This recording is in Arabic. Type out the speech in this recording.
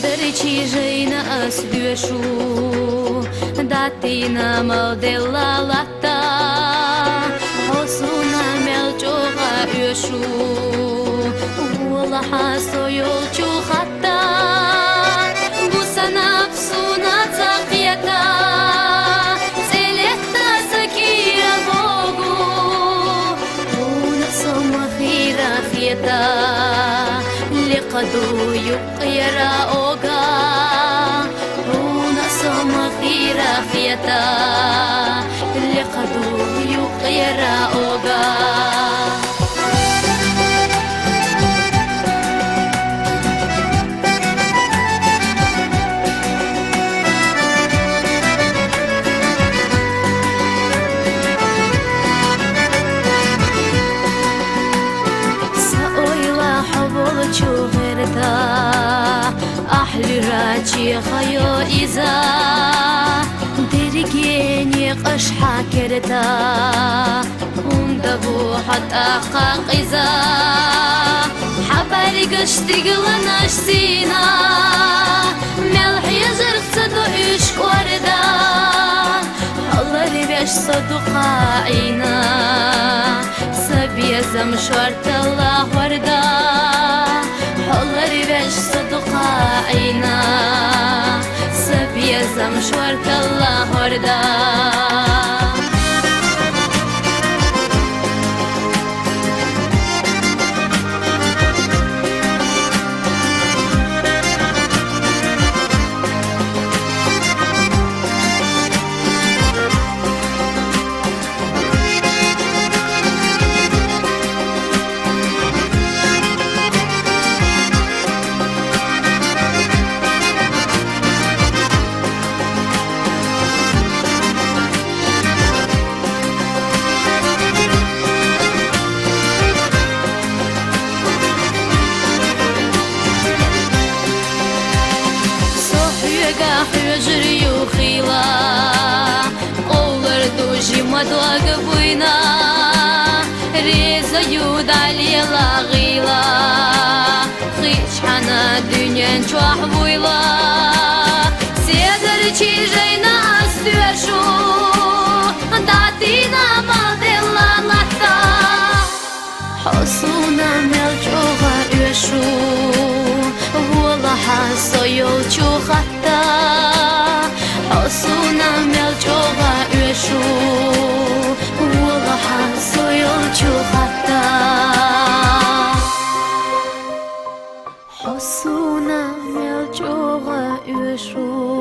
Daricijai na asdueshu datina maldela lata hosuna melchoga yeshu wala haso yolchu hatta busana psuna taqiyata selekta sakira bogu una soma khira khiyata liqadu yuqyara oga una soma khira khiyata liqadu yuqyara oga أحلى راجي خيو إذا درجيني قش حكرتا وندبو حتى قاق إذا حباري قشتغل نشتينا ملحي زرق صدو إش وردا الله ربيش صدو قاعينا سبيا زمشورت الله وردا الله ربيش صدو قاعينا سبيا زمشورت الله وردا حجري وخيلا قولر دوجي مدوغ بوينا ريزا يود علي لا غيلا خيش حنا دنيا نشوح بويلا سيدر تشيجينا استوشو داتينا مالدلا لتا حصونا ملجوغا يشو والله حاسو يلجو خطا حصونا ملجوغا يشو والله حاسو يلجو خطا حصونا ملجوغا يشو